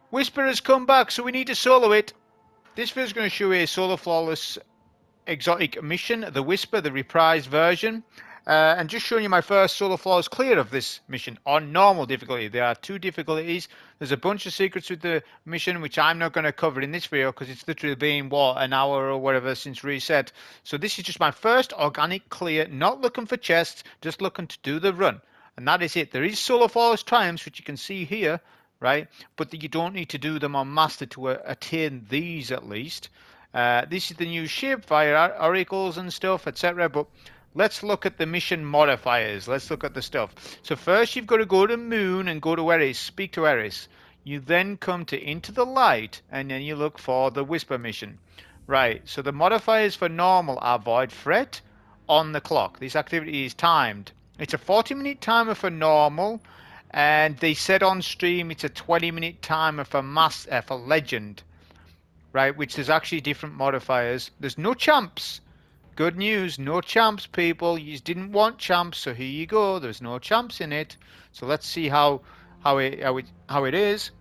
Whisper has come back, so we need to solo it. This video is going to show a solo flawless exotic mission, the Whisper, the reprised version. And just showing you my first solo flawless clear of this mission on normal difficulty. There are 2 difficulties. There's a bunch of secrets with the mission which I'm not going to cover in this video because it's literally been, what, an hour or whatever since reset. So this is just my first organic clear, not looking for chests, just looking to do the run. And that is it. There is solo flawless triumphs, which you can see here, right? But you don't need to do them on master to attain these at least. This is the new ship via oracles and stuff, etc. But let's look at the mission modifiers. Let's look at the stuff. So first you've got to go to Moon and go to Eris, speak to Eris. You then come to Into the Light and then you look for the Whisper mission. Right, so the modifiers for normal are Void Fret, on the clock. This activity is timed. It's a 40-minute timer for normal, and they said on stream it's a 20-minute timer for legend. Right, which there's actually different modifiers. There's no champs. Good news, no champs, people. You didn't want champs, so here you go. There's no champs in it. So let's see how it is.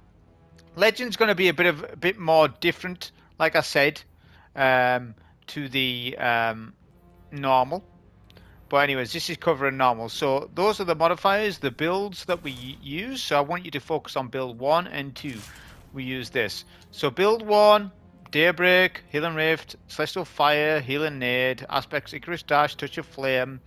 Legend's going to be a bit more different, like I said, to the normal. But anyways, this is covering normal. So those are the modifiers, the builds that we use. So I want you to focus on build 1 and 2. We use this. So build 1. Daybreak, Healing Rift, Celestial Fire, Healing Nade, Aspects, Icarus Dash, Touch of Flame,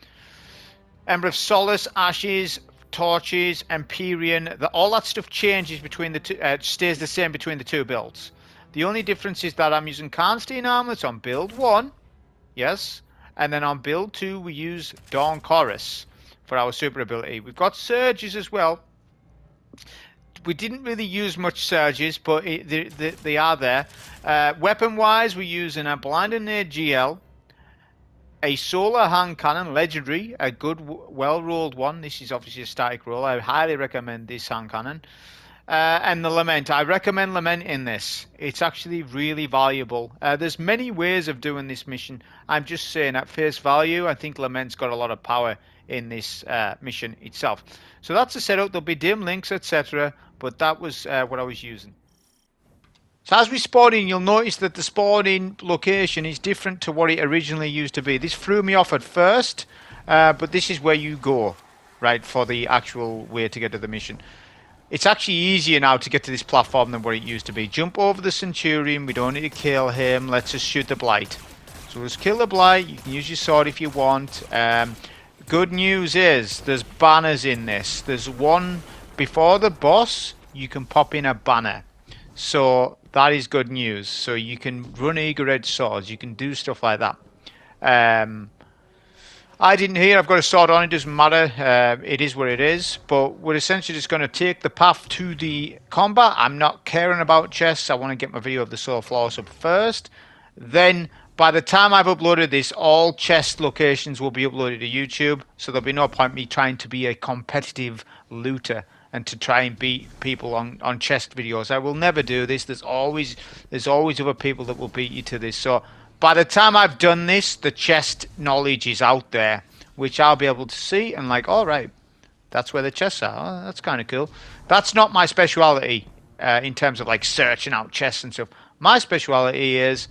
Ember of Solace, Ashes, Torches, Empyrean. All that stuff changes between the two, stays the same between the 2 builds. The only difference is that I'm using Karnstein Armlets on build 1, yes, and then on build 2 we use Dawn Chorus for our super ability. We've got Surges as well. We didn't really use much surges, but they are there. Weapon-wise, we're using a Blinding Nade GL, a Solar Hand Cannon, legendary, a good, well-rolled one. This is obviously a static roll. I highly recommend this hand cannon. And the Lament. I recommend Lament in this. It's actually really valuable. There's many ways of doing this mission. I'm just saying at face value, I think Lament's got a lot of power in this mission itself. So that's the setup. There'll be dim links, etc. But that was what I was using. So as we spawn in, you'll notice that the spawning location is different to what it originally used to be. This threw me off at first, but this is where you go, right, for the actual way to get to the mission. It's actually easier now to get to this platform than what it used to be. Jump over the Centurion. We don't need to kill him. Let's just shoot the Blight. So let's kill the Blight. You can use your sword if you want. Good news is there's banners in this. There's one before the boss. You can pop in a banner. So that is good news. So you can run Eager Edge swords. You can do stuff like that. I didn't hear. I've got a sword on. It doesn't matter. It is what it is. But we're essentially just going to take the path to the combat. I'm not caring about chests. I want to get my video of the Soul Flawless up first. Then, by the time I've uploaded this, all chest locations will be uploaded to YouTube. So there'll be no point me trying to be a competitive looter and to try and beat people on chest videos. I will never do this. There's always other people that will beat you to this. So by the time I've done this, the chest knowledge is out there, which I'll be able to see and like, all right, that's where the chests are. Oh, that's kind of cool. That's not my speciality in terms of like searching out chests and stuff. My speciality is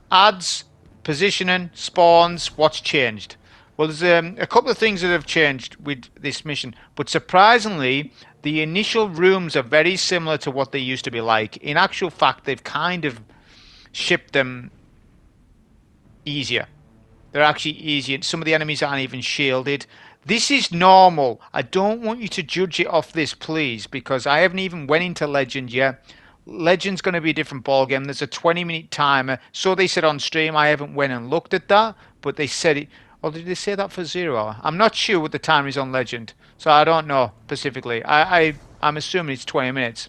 ads, positioning, spawns, what's changed. Well, there's a couple of things that have changed with this mission, but surprisingly, the initial rooms are very similar to what they used to be like. In actual fact, they've kind of shipped them easier. They're actually easier. Some of the enemies aren't even shielded. This is normal. I don't want you to judge it off this, please, because I haven't even went into Legend yet. Legend's going to be a different ballgame. There's a 20-minute timer. So they said on stream. I haven't went and looked at that, but they said it. Or did they say that for 0? I'm not sure what the timer is on Legend, so I don't know specifically. I'm assuming it's 20 minutes.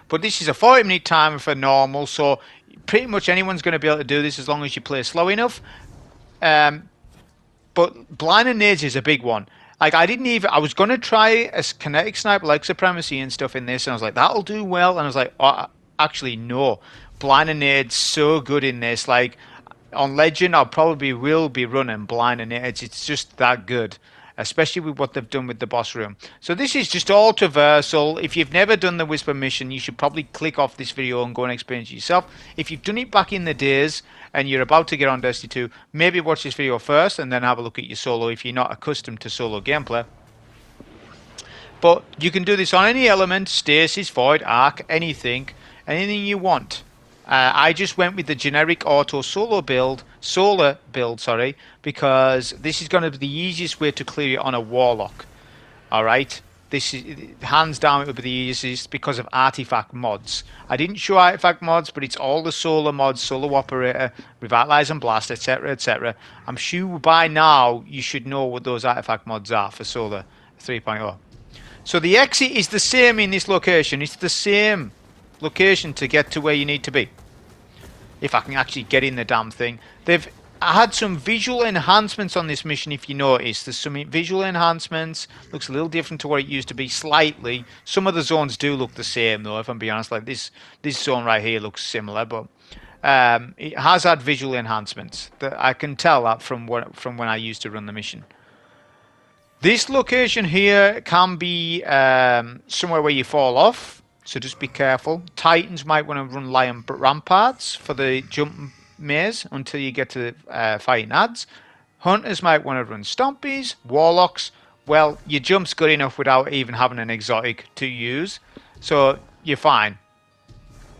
But this is a 40-minute timer for normal, so pretty much anyone's going to be able to do this as long as you play slow enough. But Blinding Nades is a big one. Like, I was going to try a kinetic sniper like Supremacy and stuff in this, and I was like, that'll do well. And I was like, oh, actually, no. Blinding Nade's so good in this. Like, on Legend, I probably will be running Blinding Nades. It's just that good. especially with what they've done with the boss room. So this is just all traversal. If you've never done the Whisper mission, you should probably click off this video and go and experience it yourself. If you've done it back in the days and you're about to get on Destiny 2, maybe watch this video first and then have a look at your solo if you're not accustomed to solo gameplay. But you can do this on any element, stasis, void, arc, anything you want. I just went with the generic auto solar build, because this is going to be the easiest way to clear it on a warlock. Alright, this is hands down it would be the easiest because of artifact mods. I didn't show artifact mods, but it's all the solar mods, Solar Operator, Revitalize and Blast, etc, etc. I'm sure by now you should know what those artifact mods are for Solar 3.0. So the exit is the same in this location. It's the same location to get to where you need to be. If I can actually get in the damn thing. They've had some visual enhancements on this mission, if you notice. There's some visual enhancements. Looks a little different to what it used to be, slightly. Some of the zones do look the same, though, if I'm being honest. Like this zone right here looks similar, but it has had visual enhancements. I can tell that from when I used to run the mission. This location here can be somewhere where you fall off, so just be careful. Titans might want to run lion ramparts for the jump maze until you get to fighting ads. Hunters might want to run stompies. Warlocks, well, your jump's good enough without even having an exotic to use, so you're fine.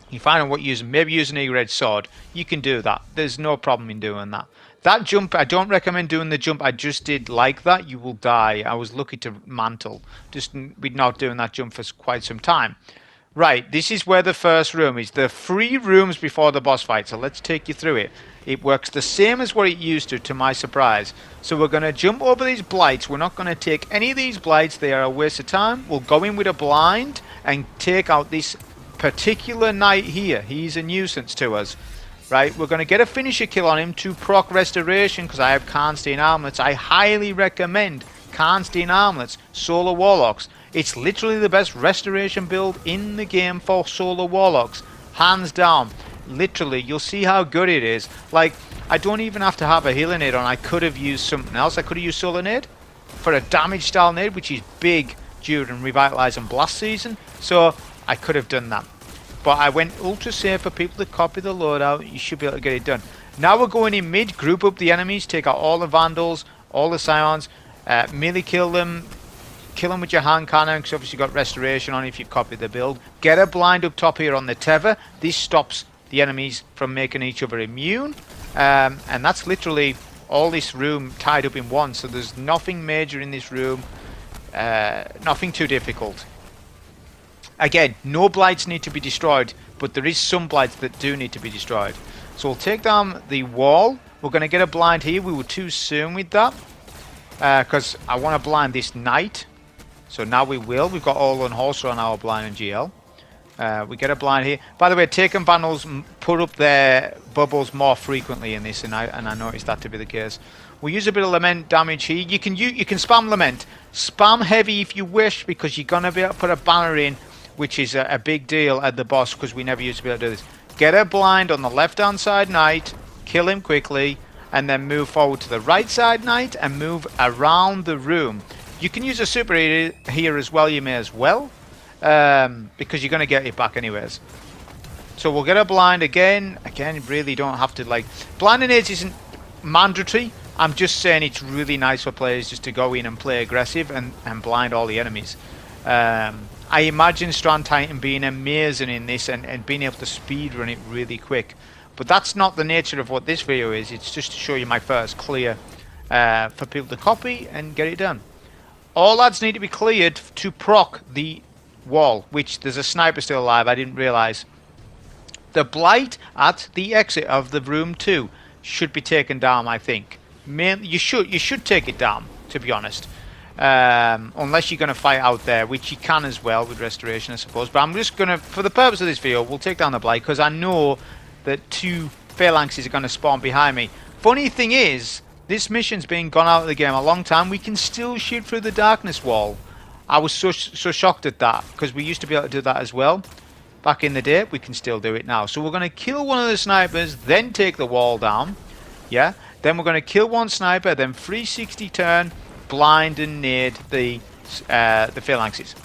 You find out what you're using. Maybe use an E-Red sword. You can do that. There's no problem in doing that. That jump, I don't recommend doing the jump I just did like that. You will die. I was lucky to mantle. Just we're not doing that jump for quite some time. Right, this is where the first room is. There are 3 rooms before the boss fight, so let's take you through it. It works the same as what it used to my surprise. So we're going to jump over these blights. We're not going to take any of these blights. They are a waste of time. We'll go in with a blind and take out this particular knight here. He's a nuisance to us. Right, we're going to get a finisher kill on him to proc restoration because I have Karnstein armlets. I highly recommend Karnstein armlets, Solar Warlocks. It's literally the best restoration build in the game for Solar Warlocks. Hands down. Literally, you'll see how good it is. Like, I don't even have to have a healing nade on. I could have used something else. I could have used Solar Nade for a damage style nade, which is big during Revitalize and Blast season. So, I could have done that. But I went ultra safe for people to copy the loadout. You should be able to get it done. Now we're going in mid, group up the enemies, take out all the Vandals, all the Scions, melee kill them with your hand cannon, because obviously you've got restoration on if you've copied the build. Get a blind up top here on the tether. This stops the enemies from making each other immune. And that's literally all this room tied up in one. So there's nothing major in this room. Nothing too difficult. Again, no blights need to be destroyed, but there is some blights that do need to be destroyed. So we'll take down the wall. We're going to get a blind here. We were too soon with that, because I want to blind this knight. So now we will. We've got all unholster on our blind and GL. We get a blind here. By the way, Taken Vandals put up their bubbles more frequently in this, and I noticed that to be the case. We'll use a bit of lament damage here. You can spam lament. Spam heavy if you wish, because you're going to be able to put a banner in, which is a big deal at the boss, because we never used to be able to do this. Get a blind on the left hand side knight, kill him quickly, and then move forward to the right side knight and move around the room. You can use a super here as well, you may as well, because you're going to get it back anyways. So we'll get a blind again. Again, really don't have to, like, blinding aids isn't mandatory. I'm just saying it's really nice for players just to go in and play aggressive and blind all the enemies. I imagine Strand Titan being amazing in this and being able to speedrun it really quick. But that's not the nature of what this video is. It's just to show you my first clear for people to copy and get it done. All ads need to be cleared to proc the wall, which there's a sniper still alive. I didn't realise. The blight at the exit of the room 2 should be taken down, I think. You should take it down, to be honest. Unless you're going to fight out there, which you can as well with restoration, I suppose. But I'm just going to, for the purpose of this video, we'll take down the blight, because I know that 2 phalanxes are going to spawn behind me. Funny thing is, this mission's been gone out of the game a long time. We can still shoot through the darkness wall. I was so shocked at that, because we used to be able to do that as well back in the day. We can still do it now. So we're going to kill one of the snipers, then take the wall down. Yeah. Then we're going to kill one sniper, then 360 turn, blind and nade the phalanxes.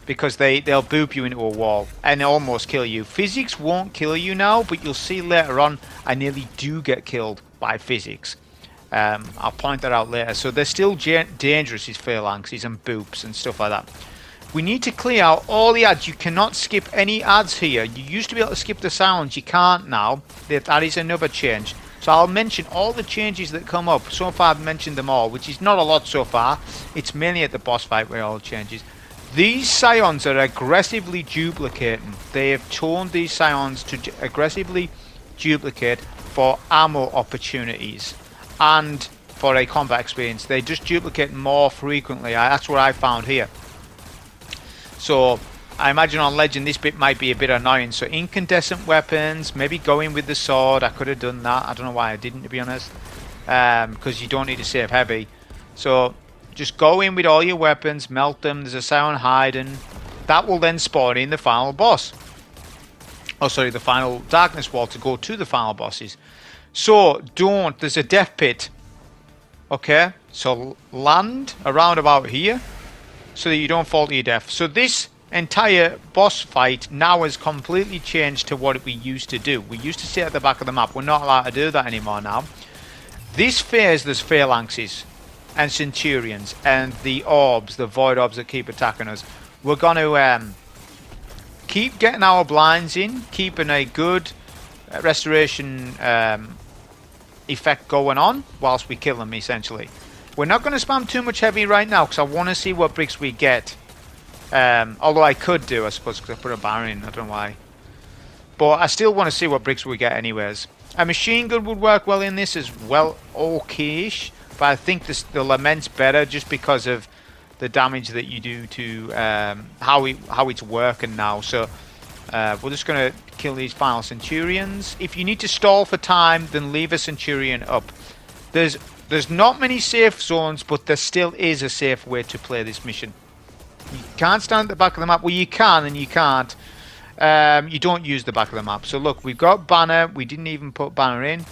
Because they'll boop you into a wall and almost kill you. Physics won't kill you now, but you'll see later on I nearly do get killed by physics. I'll point that out later. So they're still dangerous, these phalanxes and boops and stuff like that. We need to clear out all the ads. You cannot skip any ads here. You used to be able to skip the sounds. You can't now. That is another change. So I'll mention all the changes that come up. So far I've mentioned them all, which is not a lot so far. It's mainly at the boss fight where all changes. These scions are aggressively duplicating. They have toned these scions to aggressively duplicate for ammo opportunities and for a combat experience. They just duplicate more frequently. That's what I found here. So I imagine on Legend this bit might be a bit annoying. So incandescent weapons, maybe going with the sword. I could have done that. I don't know why I didn't, to be honest. Because you don't need to save heavy. So just go in with all your weapons, melt them. There's a scion hiding. That will then spawn in the final boss. Oh, sorry, the final darkness wall to go to the final bosses. So don't. There's a death pit. Okay, so land around about here so that you don't fall to your death. So this entire boss fight now has completely changed to what we used to do. We used to sit at the back of the map. We're not allowed to do that anymore now. This phase, there's phalanxes and centurions and the orbs, the void orbs that keep attacking us. We're going to keep getting our blinds in, keeping a good restoration effect going on whilst we kill them, essentially. We're not going to spam too much heavy right now because I want to see what bricks we get. Although I could do, I suppose, because I put a bar in. I don't know why. But I still want to see what bricks we get anyways. A machine gun would work well in this as well, okay-ish. But I think the Lament's better just because of the damage that you do to how it's working now. So we're just going to kill these final Centurions. If you need to stall for time, then leave a Centurion up. There's not many safe zones, but there still is a safe way to play this mission. You can't stand at the back of the map. Well, you can and you can't. You don't use the back of the map. So look, we've got Banner. We didn't even put Banner in.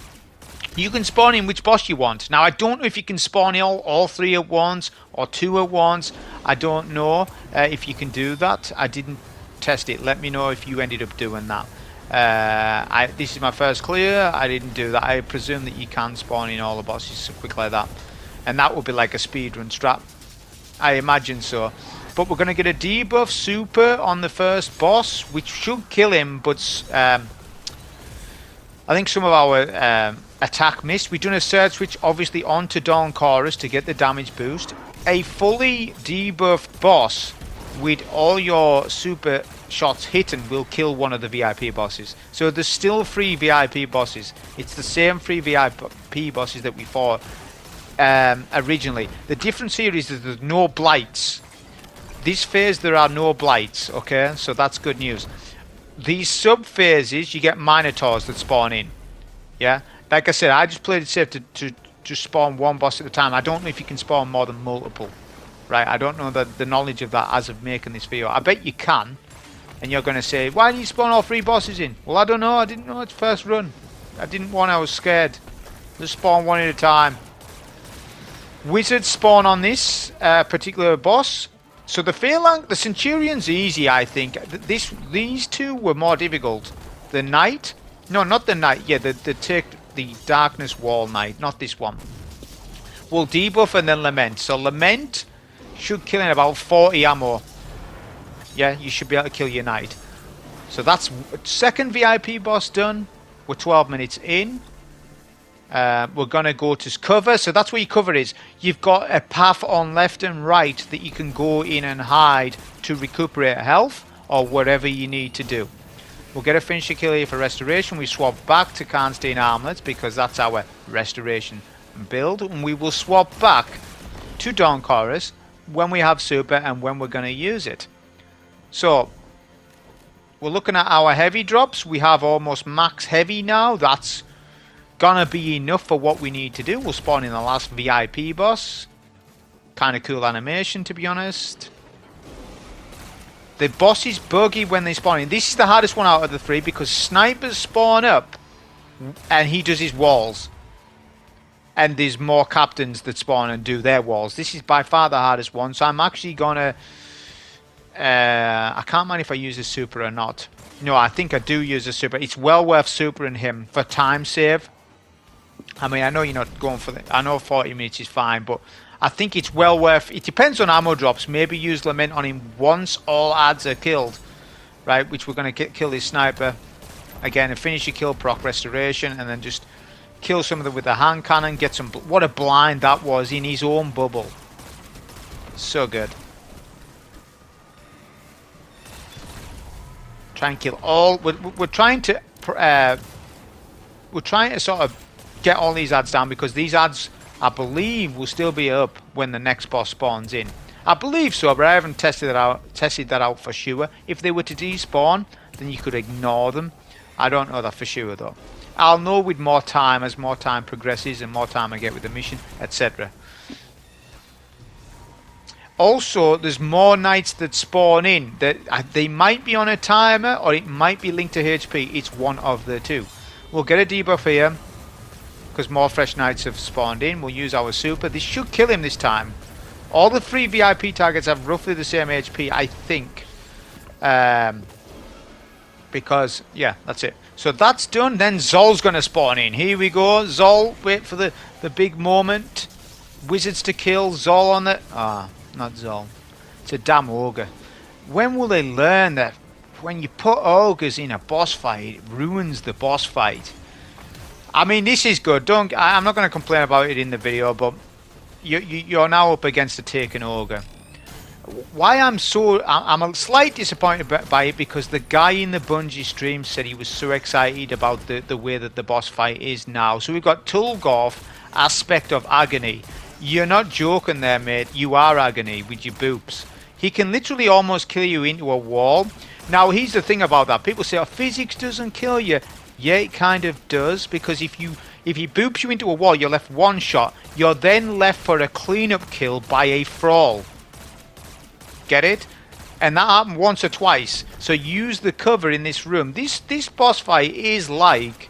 You can spawn in which boss you want. Now, I don't know if you can spawn in all three at once or two at once. I don't know if you can do that. I didn't test it. Let me know if you ended up doing that. This is my first clear. I didn't do that. I presume that you can spawn in all the bosses so quick like that. And that would be like a speedrun strat. I imagine so. But we're going to get a debuff super on the first boss, which should kill him, but I think some of our attack missed. We've done a surge switch obviously onto Dawn Chorus to get the damage boost. A fully debuffed boss with all your super shots hitting will kill one of the VIP bosses. So there's still 3 VIP bosses. It's the same 3 VIP bosses that we fought originally. The difference here is that there's no blights. This phase there are no blights, okay? So that's good news. These sub-phases, you get Minotaurs that spawn in. Yeah? Like I said, I just played it safe to just spawn one boss at a time. I don't know if you can spawn more than multiple. Right? I don't know the knowledge of that as of making this video. I bet you can. And you're going to say, why didn't you spawn all 3 bosses in? Well, I don't know. I didn't know it's first run. I didn't want. I was scared. Just spawn one at a time. Wizards spawn on this particular boss. So the Centurion's easy, I think. These two were more difficult. The Knight, no, not the Knight. Yeah, the Darkness Wall Knight, not this one. We'll debuff and then Lament. So Lament should kill in about 40 ammo. Yeah, you should be able to kill your Knight. So that's second VIP boss done. We're 12 minutes in. We're going to go to cover. So that's where your cover is. You've got a path on left and right that you can go in and hide to recuperate health or whatever you need to do. We'll get a finisher kill here for restoration. We swap back to Karnstein Armlets because that's our restoration build. And we will swap back to Dawn Chorus when we have super and when we're going to use it. So we're looking at our heavy drops. We have almost max heavy now. That's gonna be enough for what we need to do. We'll spawn in the last VIP boss. Kind of cool animation, to be honest. The boss is buggy when they spawn in. This is the hardest one out of the 3 because snipers spawn up and he does his walls. and there's more captains that spawn and do their walls. This is by far the hardest one, so I'm actually gonna I can't mind if I use a super or not. No, I think I do use a super. It's well worth supering him for time save. I mean, I know you're not going for I know 40 minutes is fine, but I think it's well worth. It depends on ammo drops. Maybe use Lament on him once all ads are killed, right? Which we're going to kill this sniper again and finish your kill proc restoration, and then just kill some of them with the hand cannon. Get some. What a blind that was in his own bubble. So good. Try and kill all. We're trying to sort of get all these ads down, because these ads, I believe, will still be up when the next boss spawns in. I believe so, but I haven't tested that out for sure. If they were to despawn, then you could ignore them. I don't know that for sure though. I'll know with more time, as more time progresses and more time I get with the mission, etc. Also, there's more knights that spawn in. That they might be on a timer, or it might be linked to HP. It's one of the two. We'll get a debuff here, because more fresh knights have spawned in. We'll use our super. This should kill him this time. All the 3 VIP targets have roughly the same HP, I think. Because, yeah, that's it. So that's done. Then Zol's going to spawn in. Here we go. Zol, wait for the big moment. Wizards to kill. Zol on the... Ah, not Zol. It's a damn ogre. When will they learn that when you put ogres in a boss fight, it ruins the boss fight? I mean, this is good. I'm not going to complain about it in the video, but you're now up against a taken ogre. Why I'm a slight disappointed by it, because the guy in the Bungie stream said he was so excited about the way that the boss fight is now. So we've got Tulgorf, Aspect of Agony. You're not joking there, mate. You are Agony with your boops. He can literally almost kill you into a wall. Now, here's the thing about that. People say, oh, physics doesn't kill you. Yeah, it kind of does, because if he boops you into a wall, you're left one shot. You're then left for a cleanup kill by a Thrall. Get it? And that happened once or twice. So use the cover in this room. This boss fight is like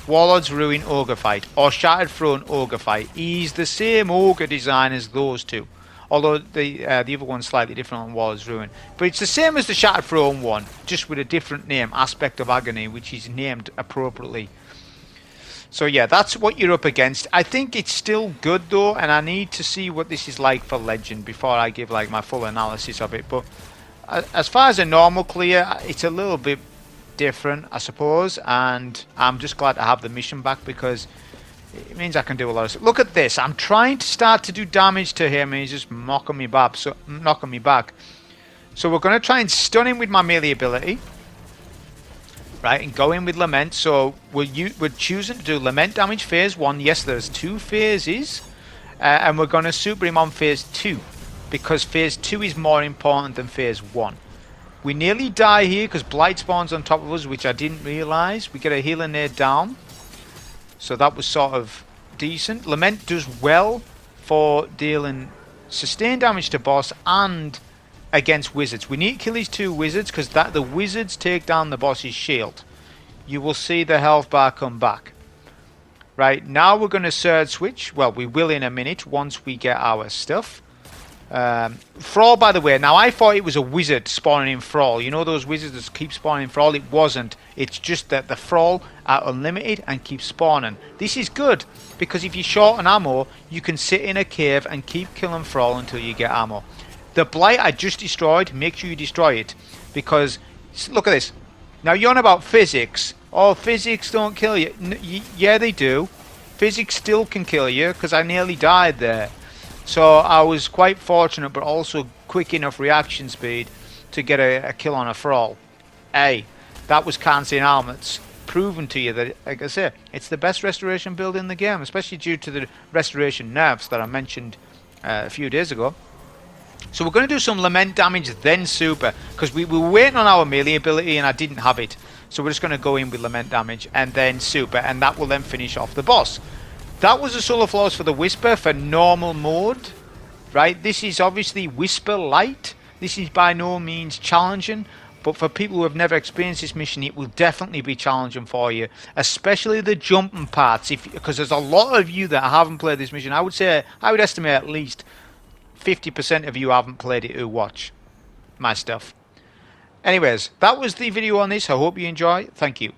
Warlord's Ruin Ogre fight or Shattered Throne Ogre fight. He's the same ogre design as those two. Although the other one's slightly different on Warlord's Ruin. But it's the same as the Shattered Throne one, just with a different name, Aspect of Agony, which is named appropriately. So yeah, that's what you're up against. I think it's still good though, and I need to see what this is like for Legend before I give like my full analysis of it. But as far as a normal clear, it's a little bit different, I suppose, and I'm just glad to have the mission back, because it means I can do a lot of stuff. Look at this. I'm trying to start to do damage to him, and he's just knocking me back. So we're going to try and stun him with my melee ability, right, and go in with Lament. So we're choosing to do Lament damage phase 1. Yes, there's 2 phases, and we're going to super him on phase 2, because phase 2 is more important than phase 1. We nearly die here because Blight spawns on top of us, which I didn't realise. We get a healer nade down, so that was sort of decent. Lament does well for dealing sustained damage to boss and against wizards. We need to kill these 2 wizards, because the wizards take down the boss's shield. You will see the health bar come back. Right, now we're going to surge switch. Well, we will in a minute once we get our stuff. Thrall, by the way, now I thought it was a wizard spawning in Thrall. You know those wizards that keep spawning Thrall? It wasn't. It's just that the Thrall are unlimited and keep spawning. This is good, because if you're short on ammo, you can sit in a cave and keep killing Thrall until you get ammo. The Blight I just destroyed, make sure you destroy it, because look at this. Now you're on about physics. Oh, physics don't kill you. Yeah, they do. Physics still can kill you, because I nearly died there. So I was quite fortunate, but also quick enough reaction speed to get a kill on a Thrall. Hey, that was Kansin Helmets. Proven to you that, like I say, it's the best restoration build in the game, especially due to the restoration nerfs that I mentioned a few days ago. So we're going to do some Lament damage, then super, because we were waiting on our melee ability and I didn't have it. So we're just going to go in with Lament damage and then super, and that will then finish off the boss. That was the solo flaws for the Whisper for normal mode, right? This is obviously Whisper Light. This is by no means challenging, but for people who have never experienced this mission, it will definitely be challenging for you, especially the jumping parts, because there's a lot of you that haven't played this mission. I would estimate at least 50% of you haven't played it who watch my stuff. Anyways, that was the video on this. I hope you enjoy. Thank you.